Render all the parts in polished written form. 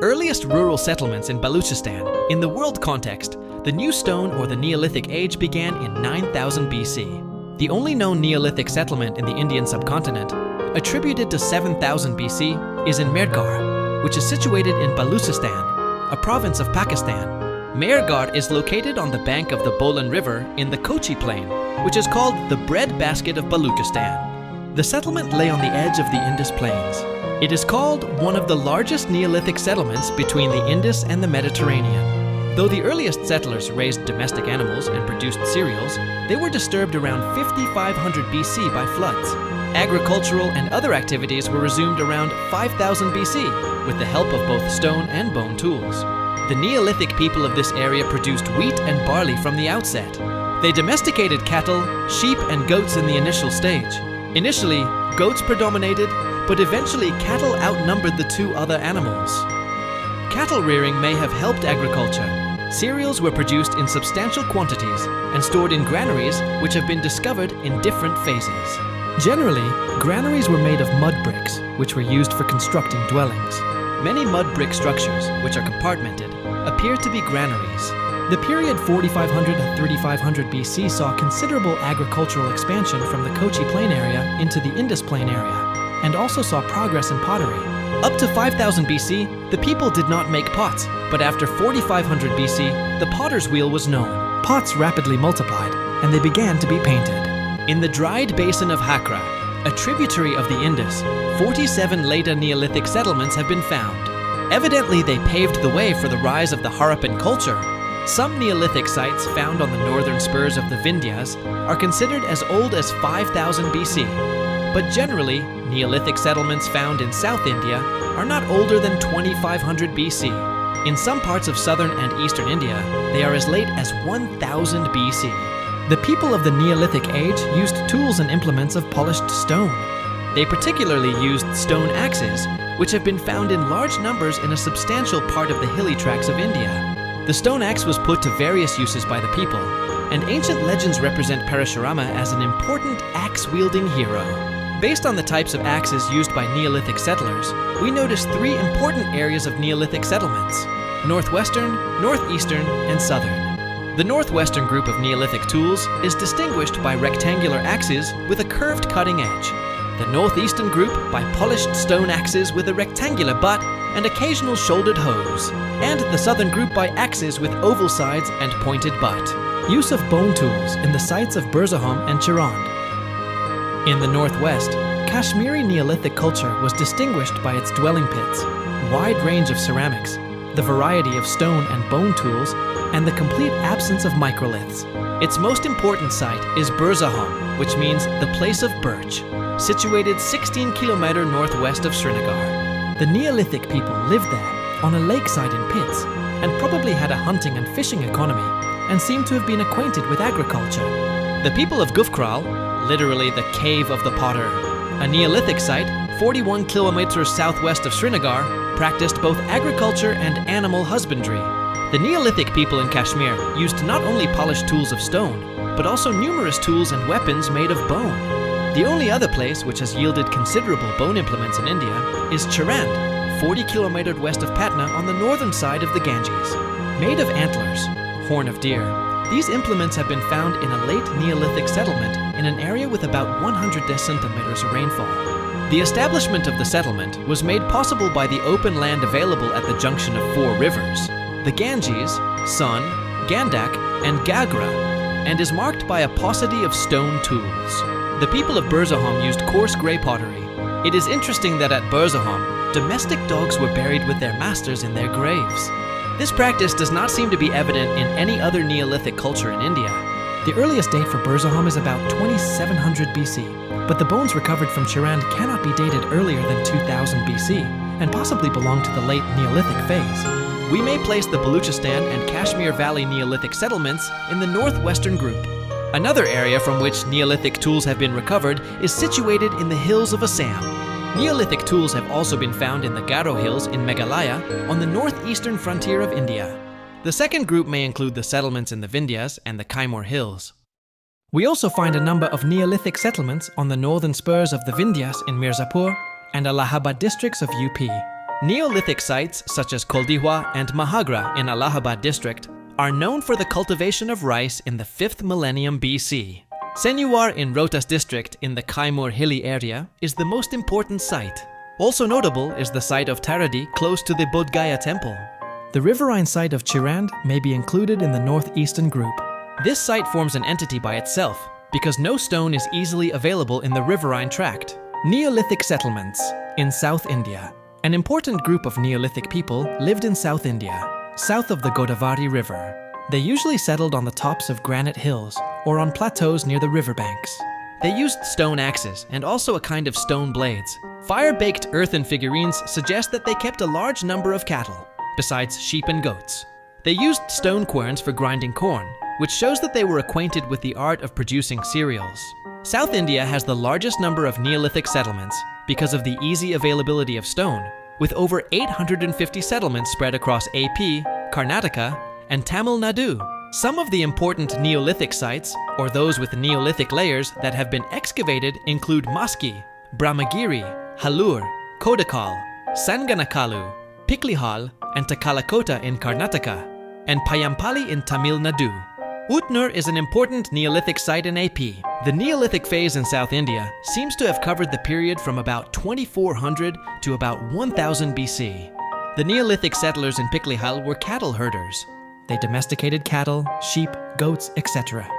Earliest rural settlements in Baluchistan. In the world context, the New Stone or the Neolithic Age began in 9000 BC. The only known Neolithic settlement in the Indian subcontinent, attributed to 7000 BC, is in Mehrgarh, which is situated in Baluchistan, a province of Pakistan. Mehrgarh is located on the bank of the Bolan River in the Kochi Plain, which is called the breadbasket of Baluchistan. The settlement lay on the edge of the Indus Plains. It is called one of the largest Neolithic settlements between the Indus and the Mediterranean. Though the earliest settlers raised domestic animals and produced cereals, they were disturbed around 5500 BC by floods. Agricultural and other activities were resumed around 5000 BC with the help of both stone and bone tools. The Neolithic people of this area produced wheat and barley from the outset. They domesticated cattle, sheep, and goats in the initial stage. Initially, goats predominated, but eventually cattle outnumbered the two other animals. Cattle rearing may have helped agriculture. Cereals were produced in substantial quantities and stored in granaries which have been discovered in different phases. Generally, granaries were made of mud bricks, which were used for constructing dwellings. Many mud brick structures, which are compartmented, appear to be granaries. The period 4500 to 3500 BC saw considerable agricultural expansion from the Kochi Plain area into the Indus Plain area, and also saw progress in pottery. Up to 5000 BC, the people did not make pots, but after 4500 BC, the potter's wheel was known. Pots rapidly multiplied, and they began to be painted. In the dried basin of Hakra, a tributary of the Indus, 47 later Neolithic settlements have been found. Evidently, they paved the way for the rise of the Harappan culture. Some Neolithic sites found on the northern spurs of the Vindhyas are considered as old as 5000 BC. But generally, Neolithic settlements found in South India are not older than 2500 BC. In some parts of southern and eastern India, they are as late as 1000 BC. The people of the Neolithic age used tools and implements of polished stone. They particularly used stone axes, which have been found in large numbers in a substantial part of the hilly tracts of India. The stone axe was put to various uses by the people, and ancient legends represent Parashurama as an important axe-wielding hero. Based on the types of axes used by Neolithic settlers, we notice three important areas of Neolithic settlements: northwestern, northeastern, and southern. The northwestern group of Neolithic tools is distinguished by rectangular axes with a curved cutting edge. The northeastern group by polished stone axes with a rectangular butt and occasional shouldered hoes, and the southern group by axes with oval sides and pointed butt. Use of bone tools in the sites of Burzahom and Chirand. In the northwest, Kashmiri Neolithic culture was distinguished by its dwelling pits, wide range of ceramics, the variety of stone and bone tools, and the complete absence of microliths. Its most important site is Burzahom, which means the place of birch, situated 16 km northwest of Srinagar. The Neolithic people lived there on a lakeside in pits and probably had a hunting and fishing economy and seem to have been acquainted with agriculture. The people of Gufkral, literally the cave of the potter, a Neolithic site 41 kilometers southwest of Srinagar, practiced both agriculture and animal husbandry. The Neolithic people in Kashmir used not only polished tools of stone, but also numerous tools and weapons made of bone. The only other place which has yielded considerable bone implements in India is Chirand, 40 kilometers west of Patna on the northern side of the Ganges. Made of antlers, horn of deer, these implements have been found in a late Neolithic settlement in an area with about 100 centimeters of rainfall. The establishment of the settlement was made possible by the open land available at the junction of four rivers, the Ganges, Son, Gandak, and Gagra, and is marked by a paucity of stone tools. The people of Burzahom used coarse grey pottery. It is interesting that at Burzahom, domestic dogs were buried with their masters in their graves. This practice does not seem to be evident in any other Neolithic culture in India. The earliest date for Burzahom is about 2700 BC, but the bones recovered from Chirand cannot be dated earlier than 2000 BC, and possibly belong to the late Neolithic phase. We may place the Baluchistan and Kashmir Valley Neolithic settlements in the northwestern group. Another area from which Neolithic tools have been recovered is situated in the hills of Assam. Neolithic tools have also been found in the Garo Hills in Meghalaya on the northeastern frontier of India. The second group may include the settlements in the Vindhyas and the Kaimur Hills. We also find a number of Neolithic settlements on the northern spurs of the Vindhyas in Mirzapur and Allahabad districts of UP. Neolithic sites such as Koldihwa and Mahagra in Allahabad district are known for the cultivation of rice in the 5th millennium BC. Senuar in Rohtas district in the Kaimur hilly area is the most important site. Also notable is the site of Taradi close to the Bodh Gaya temple. The riverine site of Chirand may be included in the northeastern group. This site forms an entity by itself because no stone is easily available in the riverine tract. Neolithic settlements in South India. An important group of Neolithic people lived in South India, south of the Godavari River. They usually settled on the tops of granite hills or on plateaus near the riverbanks. They used stone axes and also a kind of stone blades. Fire-baked earthen figurines suggest that they kept a large number of cattle, besides sheep and goats. They used stone querns for grinding corn, which shows that they were acquainted with the art of producing cereals. South India has the largest number of Neolithic settlements because of the easy availability of stone, with over 850 settlements spread across AP, Karnataka, and Tamil Nadu. Some of the important Neolithic sites, or those with Neolithic layers that have been excavated, include Maski, Brahmagiri, Halur, Kodakal, Sanganakalu, Piklihal, and Takalakota in Karnataka, and Payampali in Tamil Nadu. Utnur is an important Neolithic site in AP. The Neolithic phase in South India seems to have covered the period from about 2400 to about 1000 BC. The Neolithic settlers in Piklihal were cattle herders. They domesticated cattle, sheep, goats, etc.,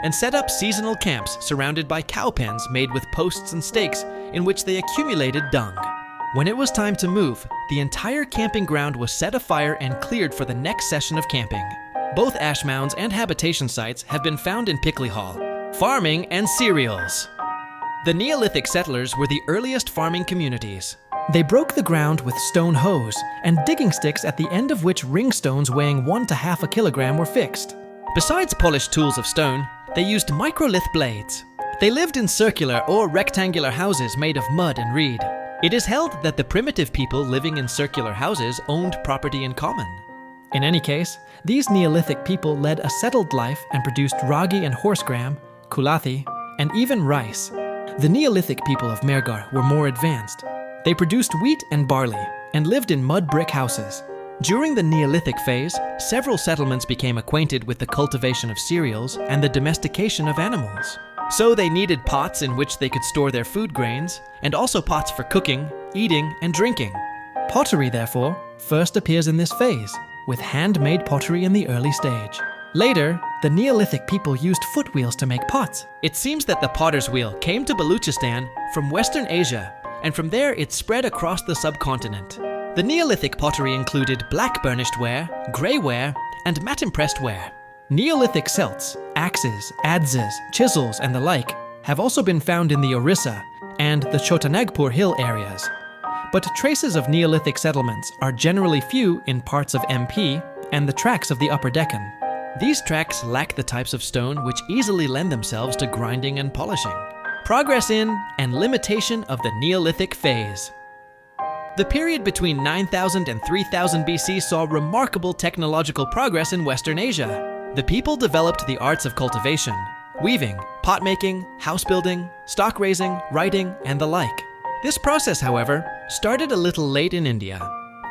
and set up seasonal camps surrounded by cow pens made with posts and stakes in which they accumulated dung. When it was time to move, the entire camping ground was set afire and cleared for the next session of camping. Both ash mounds and habitation sites have been found in Piklihal. Farming and cereals. The Neolithic settlers were the earliest farming communities. They broke the ground with stone hoes and digging sticks at the end of which ring stones weighing 1 to half a kilogram were fixed. Besides polished tools of stone, they used microlith blades. They lived in circular or rectangular houses made of mud and reed. It is held that the primitive people living in circular houses owned property in common. In any case, these Neolithic people led a settled life and produced ragi and horse gram, kulathi, and even rice. The Neolithic people of Mehrgarh were more advanced. They produced wheat and barley and lived in mud brick houses. During the Neolithic phase, several settlements became acquainted with the cultivation of cereals and the domestication of animals. So they needed pots in which they could store their food grains, and also pots for cooking, eating, and drinking. Pottery, therefore, first appears in this phase, with handmade pottery in the early stage. Later, the Neolithic people used foot wheels to make pots. It seems that the potter's wheel came to Baluchistan from Western Asia, and from there it spread across the subcontinent. The Neolithic pottery included black burnished ware, grey ware, and matte-impressed ware. Neolithic celts, axes, adzes, chisels, and the like have also been found in the Orissa and the Chotanagpur hill areas. But traces of Neolithic settlements are generally few in parts of MP and the tracts of the Upper Deccan. These tracts lack the types of stone which easily lend themselves to grinding and polishing. Progress in and limitation of the Neolithic phase. The period between 9000 and 3000 BC saw remarkable technological progress in Western Asia. The people developed the arts of cultivation, weaving, pot making, house building, stock raising, writing, and the like. This process, however, started a little late in India.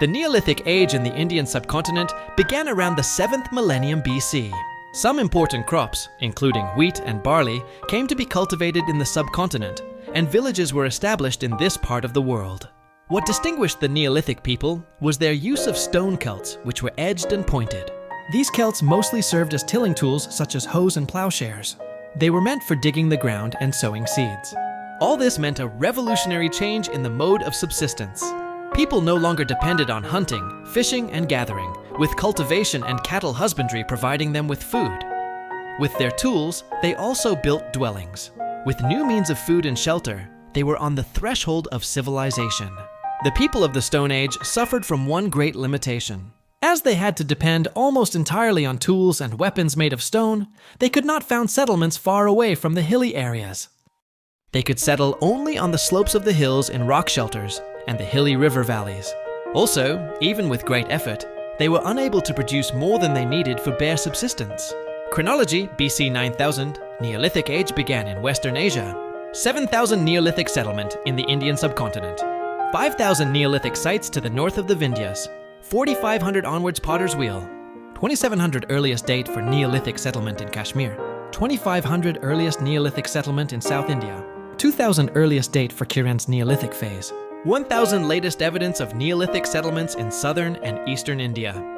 The Neolithic age in the Indian subcontinent began around the 7th millennium BC. Some important crops, including wheat and barley, came to be cultivated in the subcontinent, and villages were established in this part of the world. What distinguished the Neolithic people was their use of stone celts, which were edged and pointed. These celts mostly served as tilling tools such as hoes and plowshares. They were meant for digging the ground and sowing seeds. All this meant a revolutionary change in the mode of subsistence. People no longer depended on hunting, fishing, and gathering, with cultivation and cattle husbandry providing them with food. With their tools, they also built dwellings. With new means of food and shelter, they were on the threshold of civilization. The people of the Stone Age suffered from one great limitation. As they had to depend almost entirely on tools and weapons made of stone, they could not found settlements far away from the hilly areas. They could settle only on the slopes of the hills in rock shelters and the hilly river valleys. Also, even with great effort, they were unable to produce more than they needed for bare subsistence. Chronology, BC 9000, Neolithic Age began in Western Asia. 7000 Neolithic settlement in the Indian subcontinent. 5,000 Neolithic sites to the north of the Vindhyas. 4,500 onwards Potter's Wheel. 2,700 earliest date for Neolithic settlement in Kashmir. 2,500 earliest Neolithic settlement in South India. 2,000 earliest date for Kiran's Neolithic phase. 1,000 latest evidence of Neolithic settlements in southern and eastern India.